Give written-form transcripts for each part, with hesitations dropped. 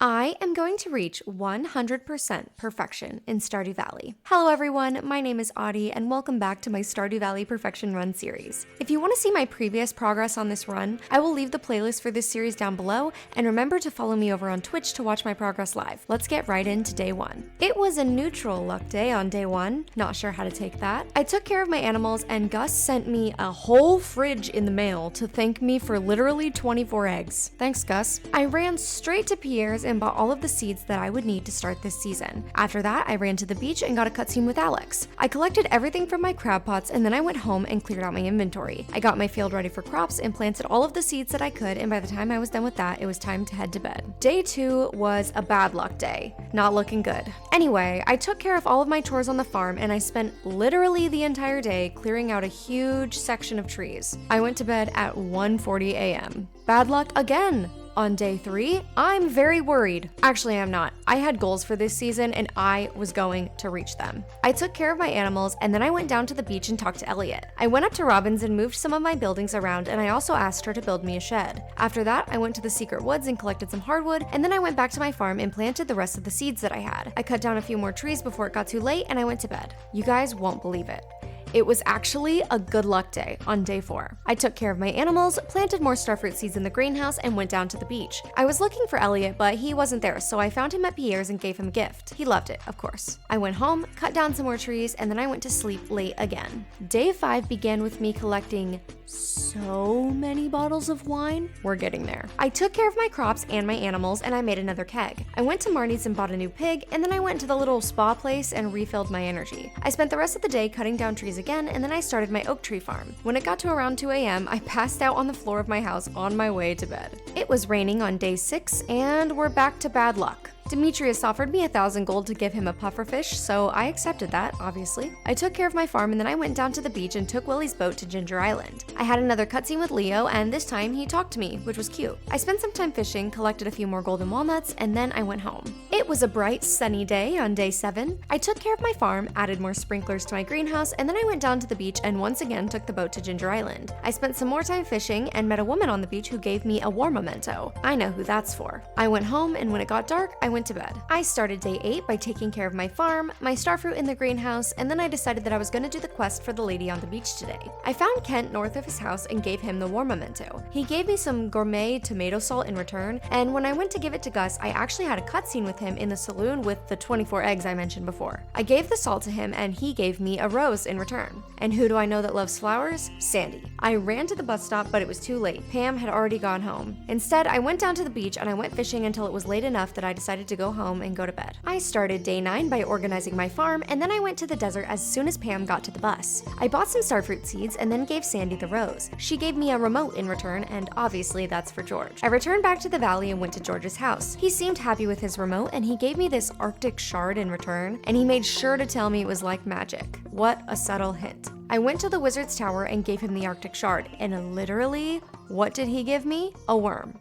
I am going to reach 100% perfection in Stardew Valley. Hello everyone, my name is Audie and welcome back to my Stardew Valley Perfection Run series. If you want to see my previous progress on this run, I will leave the playlist for this series down below, and remember to follow me over on Twitch to watch my progress live. Let's get right into day one. It was a neutral luck day on day one, not sure how to take that. I took care of my animals and Gus sent me a whole fridge in the mail to thank me for literally 24 eggs. Thanks Gus. I ran straight to Pierre's and bought all of the seeds that I would need to start this season. After that, I ran to the beach and got a cutscene with Alex. I collected everything from my crab pots and then I went home and cleared out my inventory. I got my field ready for crops and planted all of the seeds that I could, and by the time I was done with that, it was time to head to bed. Day 2 was a bad luck day. Not looking good. Anyway, I took care of all of my chores on the farm and I spent literally the entire day clearing out a huge section of trees. I went to bed at 1:40 a.m. Bad luck again. On day 3, I'm very worried. Actually, I'm not. I had goals for this season and I was going to reach them. I took care of my animals and then I went down to the beach and talked to Elliot. I went up to Robin's and moved some of my buildings around, and I also asked her to build me a shed. After that, I went to the secret woods and collected some hardwood, and then I went back to my farm and planted the rest of the seeds that I had. I cut down a few more trees before it got too late and I went to bed. You guys won't believe it. It was actually a good luck day on day 4. I took care of my animals, planted more starfruit seeds in the greenhouse, and went down to the beach. I was looking for Elliot, but he wasn't there, so I found him at Pierre's and gave him a gift. He loved it, of course. I went home, cut down some more trees, and then I went to sleep late again. Day 5 began with me collecting so many bottles of wine. We're getting there. I took care of my crops and my animals, and I made another keg. I went to Marnie's and bought a new pig, and then I went to the little spa place and refilled my energy. I spent the rest of the day cutting down trees again, and then I started my oak tree farm. When it got to around 2 a.m., I passed out on the floor of my house on my way to bed. It was raining on day 6, and we're back to bad luck. Demetrius offered me 1,000 gold to give him a pufferfish, so I accepted that, obviously. I took care of my farm and then I went down to the beach and took Willie's boat to Ginger Island. I had another cutscene with Leo, and this time he talked to me, which was cute. I spent some time fishing, collected a few more golden walnuts, and then I went home. It was a bright, sunny day on day 7. I took care of my farm, added more sprinklers to my greenhouse, and then I went down to the beach and once again took the boat to Ginger Island. I spent some more time fishing and met a woman on the beach who gave me a war memento. I know who that's for. I went home, and when it got dark, I went to bed. I started day 8 by taking care of my farm, my starfruit in the greenhouse, and then I decided that I was going to do the quest for the lady on the beach today. I found Kent north of his house and gave him the war memento. He gave me some gourmet tomato salt in return, and when I went to give it to Gus, I actually had a cutscene with him in the saloon with the 24 eggs I mentioned before. I gave the salt to him and he gave me a rose in return. And who do I know that loves flowers? Sandy. I ran to the bus stop, but it was too late. Pam had already gone home. Instead, I went down to the beach and I went fishing until it was late enough that I decided to go home and go to bed. I started day 9 by organizing my farm, and then I went to the desert as soon as Pam got to the bus. I bought some starfruit seeds and then gave Sandy the rose. She gave me a remote in return, and obviously that's for George. I returned back to the valley and went to George's house. He seemed happy with his remote and he gave me this Arctic shard in return, and he made sure to tell me it was like magic. What a subtle hint. I went to the wizard's tower and gave him the Arctic shard, and literally, what did he give me? A worm.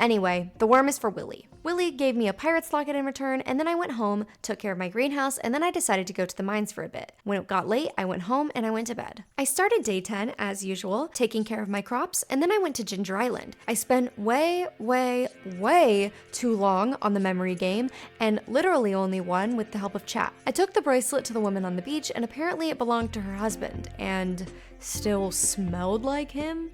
Anyway, the worm is for Willie. Willie gave me a pirate's locket in return, and then I went home, took care of my greenhouse, and then I decided to go to the mines for a bit. When it got late, I went home and I went to bed. I started day 10, as usual, taking care of my crops, and then I went to Ginger Island. I spent way too long on the memory game, and literally only won with the help of chat. I took the bracelet to the woman on the beach, and apparently it belonged to her husband, and still smelled like him?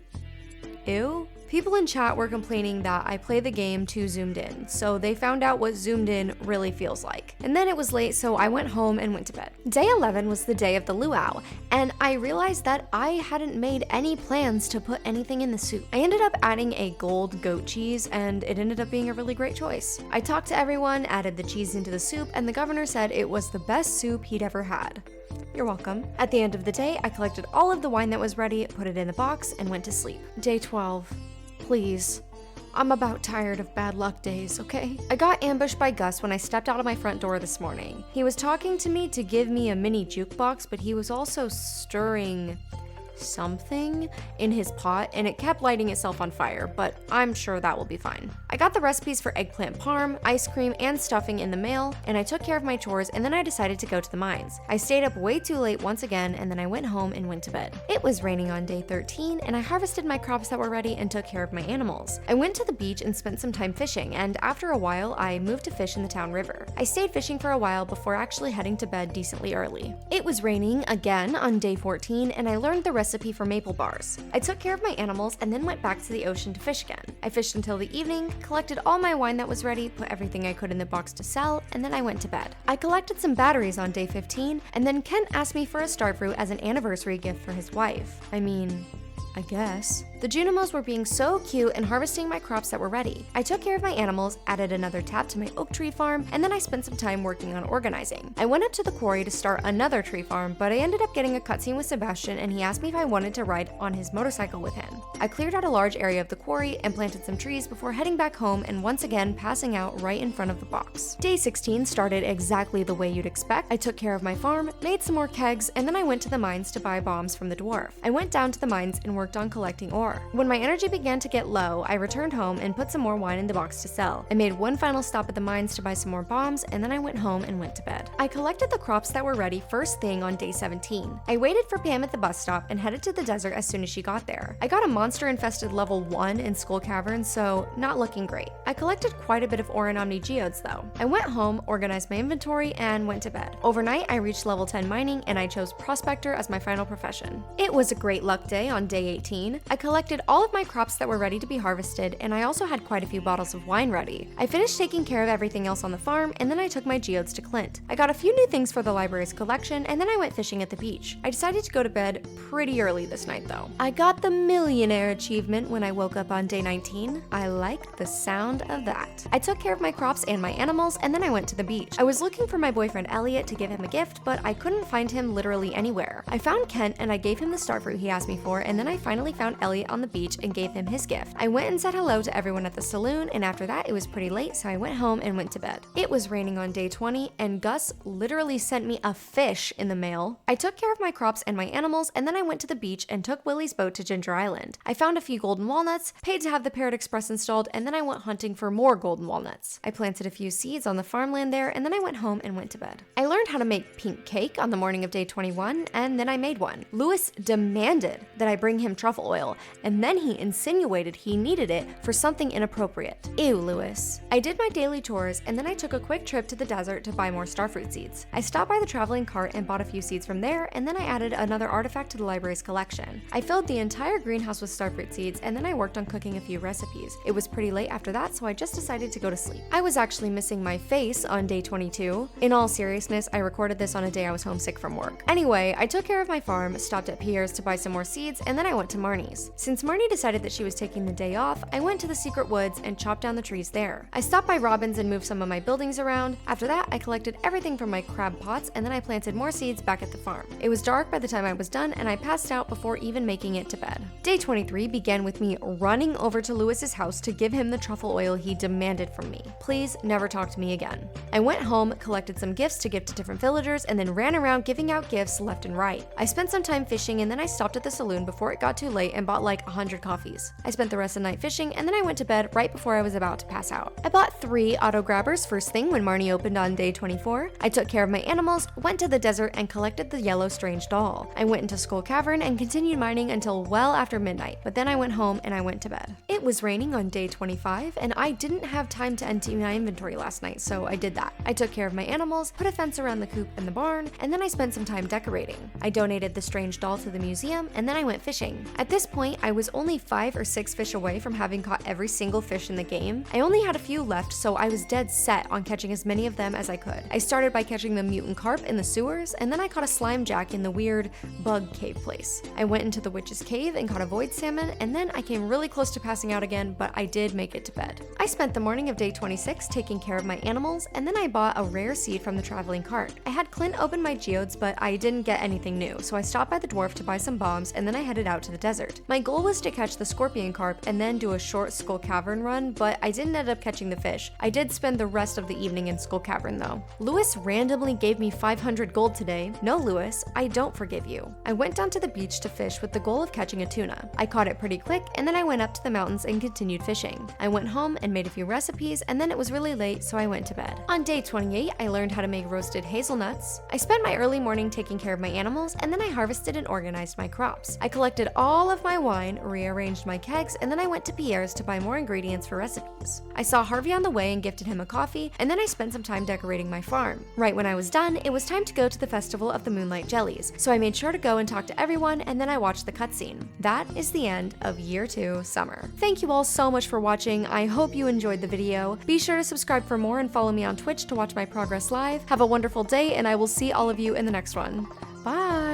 Ew. People in chat were complaining that I play the game too zoomed in, so they found out what zoomed in really feels like. And then it was late, so I went home and went to bed. Day 11 was the day of the luau, and I realized that I hadn't made any plans to put anything in the soup. I ended up adding a gold goat cheese, and it ended up being a really great choice. I talked to everyone, added the cheese into the soup, and the governor said it was the best soup he'd ever had. You're welcome. At the end of the day, I collected all of the wine that was ready, put it in a box, and went to sleep. Day 12. Please. I'm about tired of bad luck days, okay? I got ambushed by Gus when I stepped out of my front door this morning. He was talking to me to give me a mini jukebox, but he was also stirring something in his pot and it kept lighting itself on fire, but I'm sure that will be fine. I got the recipes for eggplant parm, ice cream, and stuffing in the mail, and I took care of my chores, and then I decided to go to the mines. I stayed up way too late once again, and then I went home and went to bed. It was raining on day 13, and I harvested my crops that were ready and took care of my animals. I went to the beach and spent some time fishing, and after a while, I moved to fish in the town river. I stayed fishing for a while before actually heading to bed decently early. It was raining again on day 14, and I learned the recipe for maple bars. I took care of my animals and then went back to the ocean to fish again. I fished until the evening, collected all my wine that was ready, put everything I could in the box to sell, and then I went to bed. I collected some batteries on day 15, and then Kent asked me for a starfruit as an anniversary gift for his wife. I guess. The Junimos were being so cute and harvesting my crops that were ready. I took care of my animals, added another tap to my oak tree farm, and then I spent some time working on organizing. I went up to the quarry to start another tree farm, but I ended up getting a cutscene with Sebastian and he asked me if I wanted to ride on his motorcycle with him. I cleared out a large area of the quarry and planted some trees before heading back home and once again passing out right in front of the box. Day 16 started exactly the way you'd expect. I took care of my farm, made some more kegs, and then I went to the mines to buy bombs from the dwarf. I went down to the mines and worked on collecting ore. When my energy began to get low, I returned home and put some more wine in the box to sell. I made one final stop at the mines to buy some more bombs, and then I went home and went to bed. I collected the crops that were ready first thing on day 17. I waited for Pam at the bus stop and headed to the desert as soon as she got there. I got a monster-infested level 1 in Skull Cavern, so not looking great. I collected quite a bit of ore and Omni Geodes though. I went home, organized my inventory, and went to bed. Overnight, I reached level 10 mining and I chose Prospector as my final profession. It was a great luck day on day 18. I collected all of my crops that were ready to be harvested, and I also had quite a few bottles of wine ready. I finished taking care of everything else on the farm, and then I took my geodes to Clint. I got a few new things for the library's collection, and then I went fishing at the beach. I decided to go to bed pretty early this night though. I got the millionaire achievement when I woke up on day 19. I liked the sound of that. I took care of my crops and my animals, and then I went to the beach. I was looking for my boyfriend Elliot to give him a gift, but I couldn't find him literally anywhere. I found Kent and I gave him the starfruit he asked me for, and then I finally found Elliot on the beach and gave him his gift. I went and said hello to everyone at the saloon, and after that it was pretty late, so I went home and went to bed. It was raining on day 20, and Gus literally sent me a fish in the mail. I took care of my crops and my animals, and then I went to the beach and took Willie's boat to Ginger Island. I found a few golden walnuts, paid to have the Parrot Express installed, and then I went hunting for more golden walnuts. I planted a few seeds on the farmland there, and then I went home and went to bed. I learned how to make pink cake on the morning of day 21, and then I made one. Lewis demanded that I bring him truffle oil, and then he insinuated he needed it for something inappropriate. Ew, Lewis. I did my daily chores, and then I took a quick trip to the desert to buy more starfruit seeds. I stopped by the traveling cart and bought a few seeds from there, and then I added another artifact to the library's collection. I filled the entire greenhouse with starfruit seeds, and then I worked on cooking a few recipes. It was pretty late after that, so I just decided to go to sleep. I was actually missing my face on day 22. In all seriousness, I recorded this on a day I was homesick from work. Anyway, I took care of my farm, stopped at Pierre's to buy some more seeds, and then I went to Marnie's. Since Marnie decided that she was taking the day off, I went to the secret woods and chopped down the trees there. I stopped by Robin's and moved some of my buildings around. After that, I collected everything from my crab pots, and then I planted more seeds back at the farm. It was dark by the time I was done, and I passed out before even making it to bed. Day 23 began with me running over to Lewis's house to give him the truffle oil he demanded from me. Please never talk to me again. I went home, collected some gifts to give to different villagers, and then ran around giving out gifts left and right. I spent some time fishing, and then I stopped at the saloon before it got too late and bought like 100 coffees. I spent the rest of the night fishing, and then I went to bed right before I was about to pass out. I bought 3 auto grabbers first thing when Marnie opened on day 24. I took care of my animals, went to the desert, and collected the yellow strange doll. I went into Skull Cavern and continued mining until well after midnight, but then I went home and I went to bed. It was raining on day 25, and I didn't have time to empty my inventory last night, so I did that. I took care of my animals, put a fence around the coop and the barn, and then I spent some time decorating. I donated the strange doll to the museum, and then I went fishing. At this point, I was only 5 or 6 fish away from having caught every single fish in the game. I only had a few left, so I was dead set on catching as many of them as I could. I started by catching the mutant carp in the sewers, and then I caught a slime jack in the weird bug cave place. I went into the witch's cave and caught a void salmon, and then I came really close to passing out again, but I did make it to bed. I spent the morning of day 26 taking care of my animals, and then I bought a rare seed from the traveling cart. I had Clint open my geodes, but I didn't get anything new, so I stopped by the dwarf to buy some bombs, and then I headed out to the desert. My goal goal was to catch the scorpion carp and then do a short Skull Cavern run, but I didn't end up catching the fish. I did spend the rest of the evening in Skull Cavern though. Lewis randomly gave me 500 gold today. No, Lewis, I don't forgive you. I went down to the beach to fish with the goal of catching a tuna. I caught it pretty quick, and then I went up to the mountains and continued fishing. I went home and made a few recipes, and then it was really late, so I went to bed. On day 28, I learned how to make roasted hazelnuts. I spent my early morning taking care of my animals, and then I harvested and organized my crops. I collected all of my wine, rearranged my kegs, and then I went to Pierre's to buy more ingredients for recipes. I saw Harvey on the way and gifted him a coffee, and then I spent some time decorating my farm. Right when I was done, it was time to go to the Festival of the Moonlight Jellies, so I made sure to go and talk to everyone, and then I watched the cutscene. That is the end of Year 2 Summer. Thank you all so much for watching. I hope you enjoyed the video. Be sure to subscribe for more and follow me on Twitch to watch my progress live. Have a wonderful day, and I will see all of you in the next one. Bye!